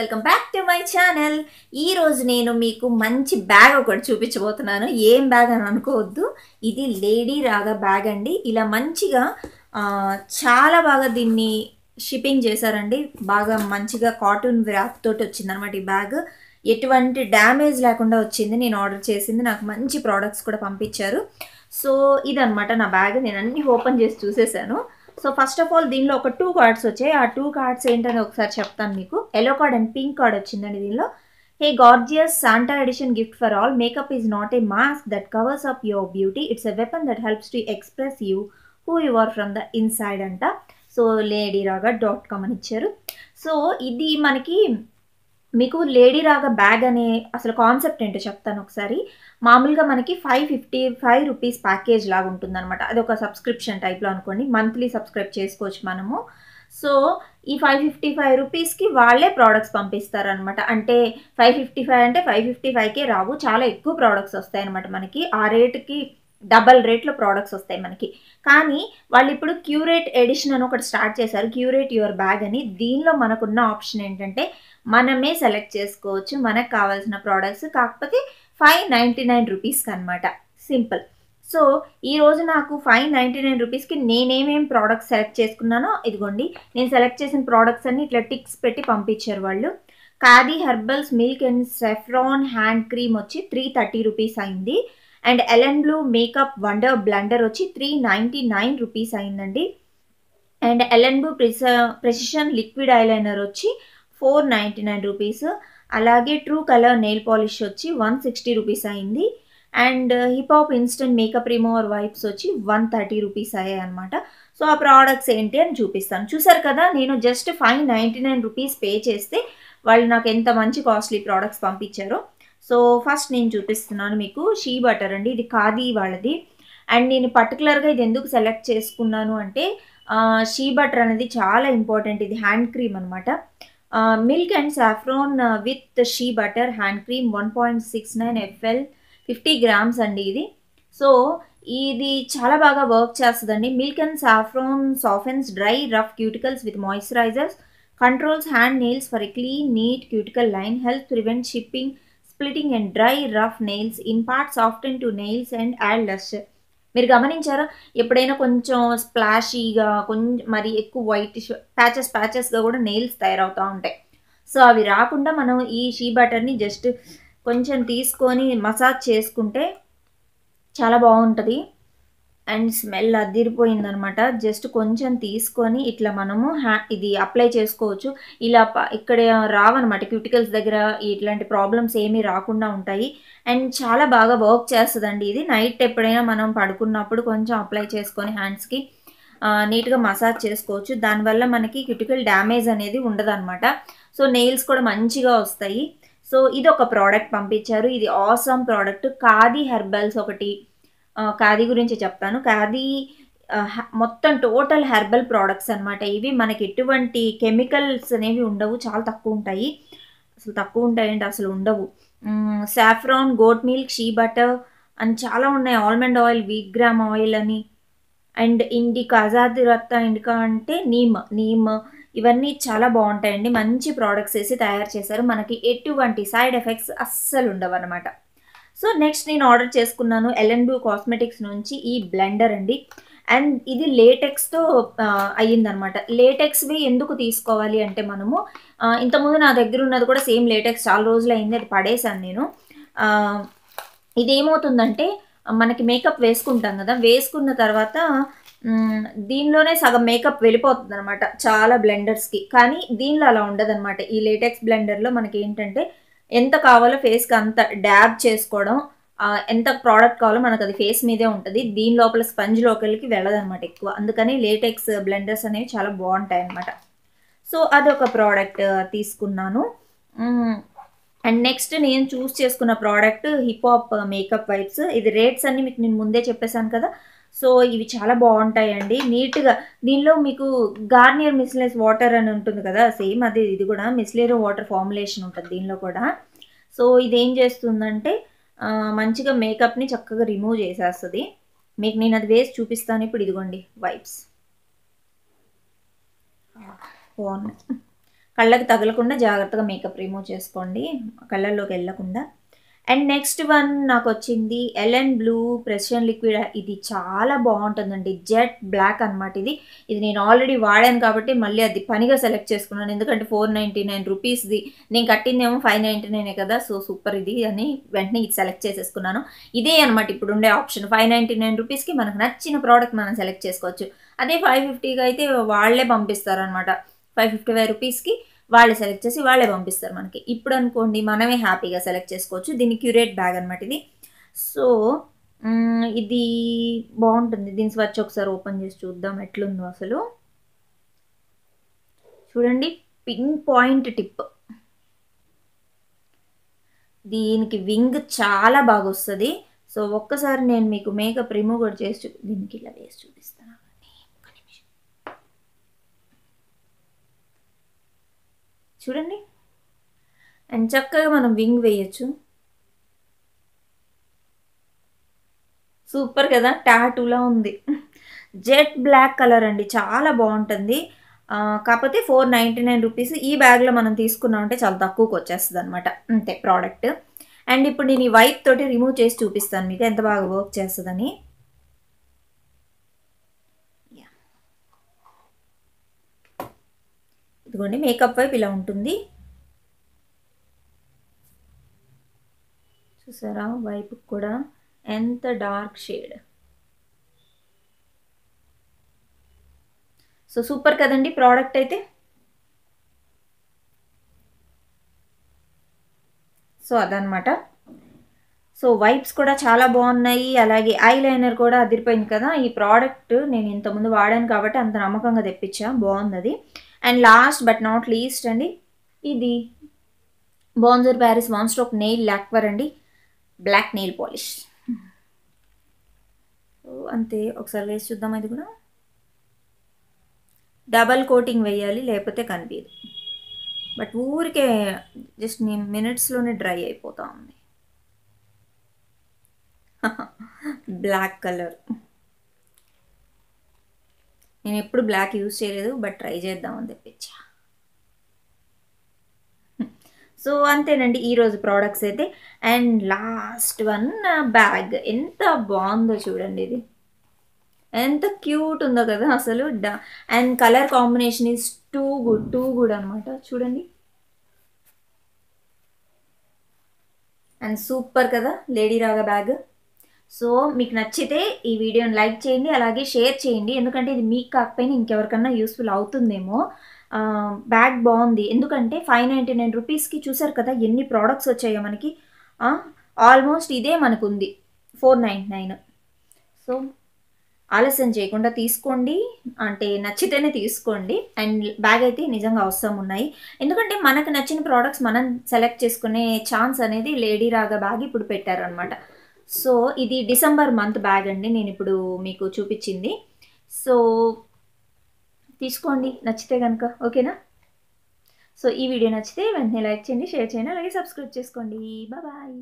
Welcome back to my channel. ఈరోజు నేను మీకు మంచి బ్యాగ్ ఒకటి చూపించబోతున్నాను. ఏం బ్యాగ్ అని అనుకోవద్దు, ఇది లేడీ రాగా బ్యాగ్ అండి. ఇలా మంచిగా చాలా బాగా దీన్ని షిప్పింగ్ చేశారండి. బాగా మంచిగా కాటన్ వ్రాప్ తోటి వచ్చిందనమాట ఈ బ్యాగ్. ఎటువంటి డ్యామేజ్ లేకుండా వచ్చింది. నేను ఆర్డర్ చేసింది, నాకు మంచి ప్రోడక్ట్స్ కూడా పంపించారు. సో ఇదనమాట నా బ్యాగ్. నేను అన్ని ఓపెన్ చేసి చూసేసాను. సో ఫస్ట్ ఆఫ్ ఆల్ దీనిలో ఒక 2 కార్డ్స్ వచ్చాయి. ఆ 2 కార్డ్స్ ఏంటని ఒకసారి చెప్తాను మీకు. Yellow card and pink card వచ్చిందండి దీనిలో. Hey gorgeous Santa edition gift for all. Makeup is not a mask that covers up your beauty. It's a weapon that helps to express you who you are from the inside అంట. So ladyraga.com అని ఇచ్చారు. So ఇది మనకి మీకు lady రాగా bag అనే అసలు concept ఏంటో చెప్తాను ఒకసారి. మామూలుగా మనకి 555 రూపీస్ ప్యాకేజ్ లాగా ఉంటుంది అనమాట. అది ఒక సబ్స్క్రిప్షన్ టైప్లో అనుకోండి. మంత్లీ సబ్స్క్రైబ్ చేసుకోవచ్చు మనము. సో ఈ 555 రూపీస్కి వాళ్ళే ప్రోడక్ట్స్ పంపిస్తారనమాట. అంటే 555 అంటే 555కే రావు, చాలా ఎక్కువ ప్రోడక్ట్స్ వస్తాయి అనమాట మనకి. ఆ రేటుకి డబల్ రేట్లో ప్రోడక్ట్స్ వస్తాయి మనకి. కానీ వాళ్ళు ఇప్పుడు క్యూరేట్ ఎడిషన్ అని ఒకటి స్టార్ట్ చేశారు, క్యూరేట్ యువర్ బ్యాగ్ అని. దీనిలో మనకున్న ఆప్షన్ ఏంటంటే మనమే సెలెక్ట్ చేసుకోవచ్చు మనకు కావాల్సిన ప్రోడక్ట్స్. కాకపోతే 599 రూపీస్కి అనమాట, సింపుల్. సో ఈరోజు నాకు 599 రూపీస్కి నేనేమేం ప్రోడక్ట్స్ సెలెక్ట్ చేసుకున్నానో ఇదిగోండి. నేను సెలెక్ట్ చేసిన ప్రోడక్ట్స్ అన్ని ఇట్లా టిక్స్ పెట్టి పంపించారు వాళ్ళు. Khadi herbals milk and saffron hand cream వచ్చి 330 రూపీస్ అయింది. And Ellen blue makeup wonder blender వచ్చి 399 రూపీస్ అయిందండి. And Ellen blue precision liquid eyeliner వచ్చి 499 రూపీస్. అలాగే ట్రూ కలర్ నెయిల్ పాలిష్ వచ్చి 160 రూపీస్ అయింది. And hip hop instant makeup remover wipes వచ్చి 130 rupees అయ్యాయి అనమాట. సో ఆ ప్రోడక్ట్స్ ఏంటి అని చూపిస్తాను. చూసారు కదా, నేను జస్ట్ 599 రూపీస్ పే చేస్తే వాళ్ళు నాకు ఎంత మంచి కాస్ట్లీ ప్రోడక్ట్స్ పంపించారో. సో ఫస్ట్ నేను చూపిస్తున్నాను మీకు షీ బటర్ అండి. ఇది ఖాదీ వాళ్ళది. అండ్ నేను పర్టికులర్గా ఇది ఎందుకు సెలెక్ట్ చేసుకున్నాను అంటే షీ బటర్ అనేది చాలా ఇంపార్టెంట్. ఇది హ్యాండ్ క్రీమ్ అనమాట. Milk and saffron with shea butter hand cream 1.69 FL 50 grams అండి ఇది. సో ఇది చాలా బాగా వర్క్ చేస్తుందండి. Milk and saffron softens dry rough cuticles with moisturisers, controls hand nails for a clean neat cuticle line, help prevent chipping splitting and dry rough nails, in part soften to nails and add lustre. మీరు గమనించారా, ఎప్పుడైనా కొంచెం స్ప్లాషీగా కొంచెం మరి ఎక్కువ white ప్యాచెస్గా కూడా nails తయారవుతూ ఉంటాయి. సో అవి రాకుండా మనం ఈ షీ బటర్ని జస్ట్ కొంచెం తీసుకొని మసాజ్ చేసుకుంటే చాలా బాగుంటుంది. And smell అదిరిపోయిందనమాట. జస్ట్ కొంచెం తీసుకొని ఇట్లా మనము ఇది అప్లై చేసుకోవచ్చు. ఇలా ఇక్కడ రావన్నమాట క్యూటికల్స్ దగ్గర ఇట్లాంటి ప్రాబ్లమ్స్ ఏమీ రాకుండా ఉంటాయి. అండ్ చాలా బాగా వర్క్ చేస్తుందండి ఇది. నైట్ ఎప్పుడైనా మనం పడుకున్నప్పుడు కొంచెం అప్లై చేసుకొని హ్యాండ్స్కి నీట్గా మసాజ్ చేసుకోవచ్చు. దానివల్ల మనకి క్యూటికల్ డ్యామేజ్ అనేది ఉండదన్నమాట. సో నెయిల్స్ కూడా మంచిగా వస్తాయి. సో ఇది ఒక ప్రోడక్ట్ పంపించారు. ఇది ఆసమ్ ప్రోడక్ట్. ఖాదీ హెర్బల్స్ ఒకటి, ఖాదీ గురించి చెప్తాను. ఖాదీ మొత్తం టోటల్ హెర్బల్ ప్రోడక్ట్స్ అనమాట ఇవి. మనకి ఎటువంటి కెమికల్స్ అనేవి ఉండవు, చాలా తక్కువ ఉంటాయి. అసలు తక్కువ ఉంటాయంటే అసలు ఉండవు. Saffron, goat milk, shea butter అని చాలా ఉన్నాయి. Almond oil, wheat germ oil అని, and indica, azadirachta indica అంటే నీమ్ ఇవన్నీ చాలా బాగుంటాయండి. మంచి ప్రోడక్ట్స్ వేసి తయారు చేశారు. మనకి ఎటువంటి సైడ్ ఎఫెక్ట్స్ అస్సలు ఉండవు అనమాట. సో నెక్స్ట్ నేను ఆర్డర్ చేసుకున్నాను ఎలెన్ బ్లూ కాస్మెటిక్స్ నుంచి ఈ బ్లెండర్ అండి. అండ్ ఇది లేటెక్స్తో అయ్యిందనమాట. లేటెక్స్వి ఎందుకు తీసుకోవాలి అంటే మనము ఇంతకుముందు నా దగ్గర ఉన్నది కూడా సేమ్ లేటెక్స్, చాలా రోజులు అయింది, అది పడేసాను నేను. ఇదేమవుతుందంటే మనకి మేకప్ వేసుకుంటాం కదా, వేసుకున్న తర్వాత దీనిలోనే సగం మేకప్ వెళ్ళిపోతుంది అనమాట చాలా బ్లెండర్స్కి. కానీ దీనిలో అలా ఉండదన్నమాట. ఈ లేటెక్స్ బ్లెండర్లో మనకి ఏంటంటే ఎంత కావాలో ఫేస్కి అంత డ్యాబ్ చేసుకోవడం, ఎంత ప్రోడక్ట్ కావాలో మనకు అది ఫేస్ మీదే ఉంటుంది. దీని లోపల స్పంజ్ లోపలికి వెళ్ళదన్నమాట ఎక్కువ. అందుకని లేటెక్స్ బ్లెండర్స్ అనేవి చాలా బాగుంటాయి అన్నమాట. సో అదొక ప్రోడక్ట్ తీసుకున్నాను. అండ్ నెక్స్ట్ నేను చూస్ చేసుకున్న ప్రోడక్ట్ హిపాప్ మేకప్ వైప్స్. ఇది రేట్స్ అన్ని మీకు నేను ముందే చెప్పేశాను కదా. సో ఇవి చాలా బాగుంటాయండి, నీట్గా. దీనిలో మీకు గార్నియర్ మిస్లెస్ వాటర్ అని ఉంటుంది కదా, సేమ్ అదే ఇది కూడా మిస్లెరీ వాటర్ ఫార్ములేషన్ ఉంటుంది దీనిలో కూడా. సో ఇదేం చేస్తుందంటే మంచిగా మేకప్ని చక్కగా రిమూవ్ చేసేస్తుంది. మీకు నేను అది వేసి చూపిస్తాను ఇప్పుడు. ఇదిగోండి వైప్స్ బాగున్నాయి. కళ్ళకి తగలకుండా జాగ్రత్తగా మేకప్ రిమూవ్ చేసుకోండి, కళ్ళల్లోకి వెళ్ళకుండా. అండ్ నెక్స్ట్ వన్ నాకు వచ్చింది ఎల్ఎన్ బ్లూ ప్రెసిషన్ లిక్విడ్. ఇది చాలా బాగుంటుందండి, జెట్ బ్లాక్ అనమాట. ఇది నేను ఆల్రెడీ వాడాను కాబట్టి మళ్ళీ అది పనిగా సెలెక్ట్ చేసుకున్నాను, ఎందుకంటే 499 రూపీస్ది, నేను కట్టిందేమో 599 కదా, సో సూపర్ ఇది అని వెంటనే ఇది సెలెక్ట్ చేసేసుకున్నాను. ఇదే అనమాట ఇప్పుడు ఉండే ఆప్షన్, 599 రూపీస్కి మనకు నచ్చిన ప్రోడక్ట్ మనం సెలెక్ట్ చేసుకోవచ్చు. అదే 550కి అయితే వాళ్ళే పంపిస్తారనమాట, 555 రూపీస్కి వాళ్ళే సెలెక్ట్ చేసి వాళ్ళే పంపిస్తారు మనకి. ఇప్పుడు అనుకోండి మనమే హ్యాపీగా సెలెక్ట్ చేసుకోవచ్చు. దీన్ని క్యూరేట్ బ్యాగ్ అనమాట ఇది. సో ఇది బాగుంటుంది, దీని స్వచ్ ఒకసారి ఓపెన్ చేసి చూద్దాం ఎట్లుందో అసలు. చూడండి, పిన్ పాయింట్ టిప్, దీనికి వింగ్ చాలా బాగా వస్తుంది. సో ఒక్కసారి నేను మీకు మేకప్ రిమూవ్ కూడా చేసి దీనికి ఇలా వేసి చూపిస్తాను. చూడండి, అండ్ చక్కగా మనం వింగ్ వేయచ్చు. సూపర్ కదా, టాటూలా ఉంది. జెట్ బ్లాక్ కలర్ అండి, చాలా బాగుంటుంది. కాకపోతే 499 రూపీస్. ఈ బ్యాగ్లో మనం తీసుకున్నామంటే చాలా తక్కువకి వచ్చేస్తుంది అనమాట, అంతే ప్రోడక్ట్. అండ్ ఇప్పుడు నేను ఈ వైప్ తోటి రిమూవ్ చేసి చూపిస్తాను మీకు ఎంత బాగా వర్క్ చేస్తుందని. ఇదిగోండి, మేకప్ వైప్ ఇలా ఉంటుంది, చూసారా వైపు కూడా ఎంత డార్క్ షేడ్. సో సూపర్ కదండి ప్రోడక్ట్ అయితే. సో అదనమాట. సో వైప్స్ కూడా చాలా బాగున్నాయి, అలాగే ఐ లైనర్ కూడా అదిరిపోయింది కదా. ఈ ప్రోడక్ట్ నేను ఇంతకుముందు వాడాను కాబట్టి అంత నమ్మకంగా తెప్పించా, బాగుంది అది. And last but not least అండి, ఇది Bonjour Paris one stroke nail lacquer అండి, బ్లాక్ నెయిల్ పాలిష్. అంతే, ఒకసారి వేసి చూద్దాం. ఇది కూడా డబల్ కోటింగ్ వేయాలి లేకపోతే కనిపించదు, బట్ ఊరికే జస్ట్ మినిట్స్లోనే డ్రై అయిపోతా ఉంది. బ్లాక్ కలర్, నేను ఎప్పుడు బ్లాక్ యూజ్ చేయలేదు, బట్ ట్రై చేద్దామని తెప్పించా. సో అంతేనండి ఈరోజు ప్రోడక్ట్స్ అయితే. అండ్ లాస్ట్ వన్ బ్యాగ్, ఎంత బాగుందో చూడండి, ఇది ఎంత క్యూట్ ఉందో కదా అసలు. And colour combination is too good అనమాట, చూడండి. అండ్ సూపర్ కదా లేడీ రాగా బ్యాగ్. సో మీకు నచ్చితే ఈ వీడియోని లైక్ చేయండి, అలాగే షేర్ చేయండి, ఎందుకంటే ఇది మీకు కాకపోయినా ఇంకెవరికన్నా యూస్ఫుల్ అవుతుందేమో. బ్యాగ్ బాగుంది, ఎందుకంటే 599 రూపీస్కి చూసారు కదా ఎన్ని ప్రోడక్ట్స్ వచ్చాయో మనకి. ఆల్మోస్ట్ ఇదే మనకు ఉంది 499. సో ఆలస్యం చేయకుండా తీసుకోండి, అంటే నచ్చితేనే తీసుకోండి. అండ్ బ్యాగ్ అయితే నిజంగా అవసరం ఉన్నాయి, ఎందుకంటే మనకు నచ్చిన ప్రోడక్ట్స్ మనం సెలెక్ట్ చేసుకునే ఛాన్స్ అనేది లేడీ రాగా బ్యాగ్ ఇప్పుడు పెట్టారనమాట. సో ఇది డిసెంబర్ మంత్ బ్యాగ్ అండి నేను ఇప్పుడు మీకు చూపించింది. సో తీసుకోండి నచ్చితే కనుక, ఓకేనా. సో ఈ వీడియో నచ్చితే వెంటనే లైక్ చేయండి, షేర్ చేయండి, అలాగే సబ్స్క్రైబ్ చేసుకోండి. బాయ్.